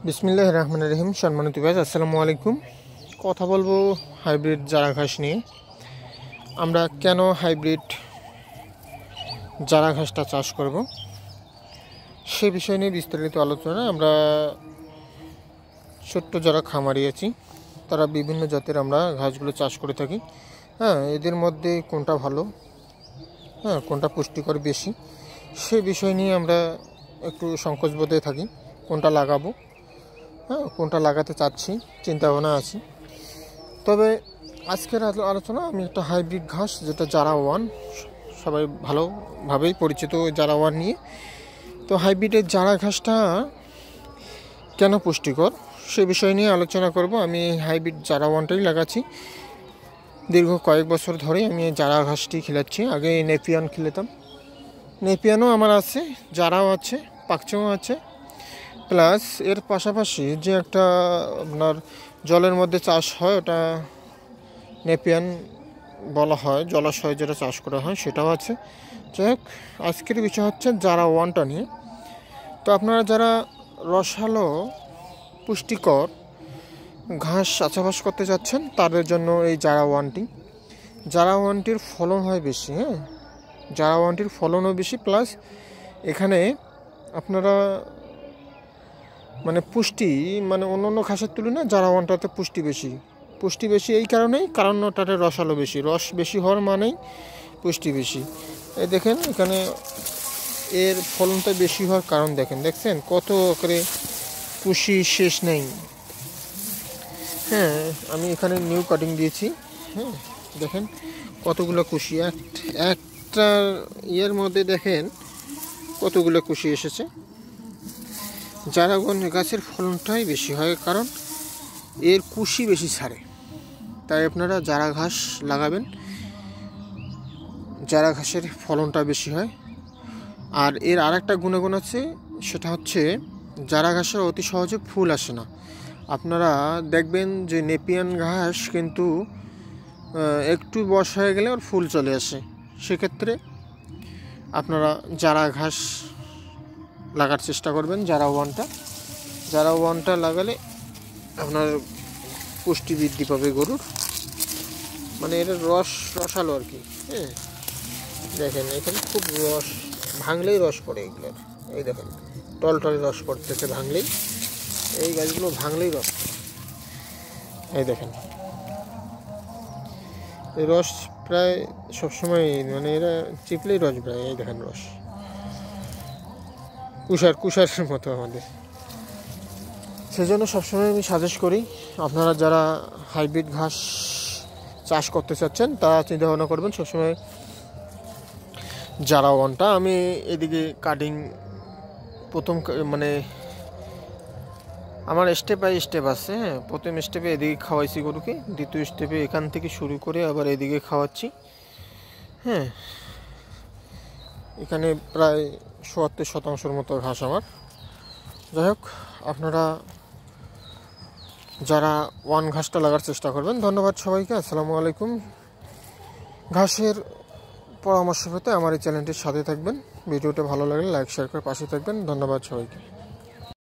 বিসমিল্লাহির রহমানির রহিম। সম্মানিত ভাই, আসসালামু আলাইকুম। কথা বলবো হাইব্রিড জারা ঘাস নিয়ে। আমরা কেন হাইব্রিড জারা ঘাসটা চাষ করব সে বিষয় নিয়ে বিস্তারিত আলোচনা। আমরা ছোট্ট যারা খামারি আছি তারা বিভিন্ন জাতের আমরা ঘাসগুলো চাষ করে থাকি। এদের মধ্যে কোনটা ভালো, কোনটা পুষ্টিকর বেশি, সে বিষয় নিয়ে আমরা একটু সংকোচবোধে থাকি। কোনটা লাগাবো, কোনটা লাগাতে চাচ্ছি, চিন্তা ভাবনা আছি। তবে আজকের আলোচনা আমি একটা হাইব্রিড ঘাস, যেটা জারা ওয়ান, সবাই ভালোভাবেই পরিচিত জারা ওয়ান নিয়ে। তো হাইব্রিডের জারা ঘাসটা কেন পুষ্টিকর সে বিষয় নিয়ে আলোচনা করব। আমি হাইব্রিড জারা ওয়ানটাই লাগাচ্ছি। দীর্ঘ কয়েক বছর ধরে আমি জারা ঘাসটি খিলাচ্ছি। আগে নেপিয়ান খিলাতাম, নেপিয়ানও আমার আছে, জারাও আছে, পাকচেও আছে। প্লাস এর পাশাপাশি যে একটা আপনার জলের মধ্যে চাষ হয়, ওটা নেপিয়ান বলা হয়, জলাশয়ে যেটা চাষ করা হয় সেটাও আছে। যাই হোক, আজকের বিষয় হচ্ছে জারা ওয়ানটা নিয়ে। তো আপনারা যারা রসালো পুষ্টিকর ঘাস চাষাবাস করতে যাচ্ছেন তাদের জন্য এই জারা ওয়ানটির ফলন হয় বেশি। জারা ওয়ানটির ফলনও বেশি, প্লাস এখানে আপনারা পুষ্টি অন্য ঘাসের তুলনায় জারা ওয়ানটাতে পুষ্টি বেশি এই কারণ ওটাতে রসালো বেশি, রস বেশি হওয়ার মানেই পুষ্টি বেশি। এই দেখেন এখানে এর ফলনটা বেশি হওয়ার কারণ দেখছেন কত করে কুশি শেষ নেই। আমি এখানে নিউ কাটিং দিয়েছি। দেখেন কতগুলো কুশি, একটা ইয়ের মধ্যে দেখেন কতগুলো কুশি এসেছে। জারা ওয়ান গাছের ফলনটাই বেশি হয় কারণ এর কুশি বেশি ছাড়ে। তাই আপনারা জারা ঘাস লাগাবেন, জারা ঘাসের ফলনটা বেশি হয়। আর এর আরেকটা গুণাগুণ আছে, সেটা হচ্ছে জারা ঘাসের অতি সহজে ফুল আসে না। আপনারা দেখবেন যে নেপিয়ান ঘাস কিন্তু একটু বয়স হয়ে গেলে ওর ফুল চলে আসে। সেক্ষেত্রে আপনারা জারা ঘাস লাগার চেষ্টা করবেন। জারা ওয়ানটা লাগালে আপনার পুষ্টি বৃদ্ধি পাবে গরুর, এর রসালো আর কি। দেখেন এখানে খুব রস, ভাঙলেই রস পড়ে এগুলোর। এই দেখেন টলটলে রস পড়তেছে ভাঙলেই, এই গাছগুলো ভাঙলেই রস পড়ে। এই দেখেন এই রস প্রায় সবসময় এরা চিপলেই রস প্রায়। এই দেখেন রস কুষারের মতো আমাদের। সেজন্য সবসময় আমি সাজেস্ট করি, আপনারা যারা হাইব্রিড ঘাস চাষ করতে চাচ্ছেন তারা চিন্তা ভাবনা করবেন সবসময় জারা ওয়ানটা। আমি এদিকে কাটিং প্রথম আমার স্টেপ বাই স্টেপ আছে। প্রথম স্টেপে এদিকে খাওয়াইছি গরুকে, দ্বিতীয় স্টেপে এখান থেকে শুরু করে আবার এদিকে খাওয়াচ্ছি। এখানে প্রায় ৭০% মতো ঘাস আমার। যাই হোক, আপনারা যারা ওয়ান ঘাসটা লাগার চেষ্টা করবেন। ধন্যবাদ সবাইকে, আসসালামু আলাইকুম। ঘাসের পরামর্শ পেতে আমার এই চ্যানেলটির সাথে থাকবেন। ভিডিওটা ভালো লাগলে লাইক শেয়ার করে পাশে থাকবেন। ধন্যবাদ সবাইকে।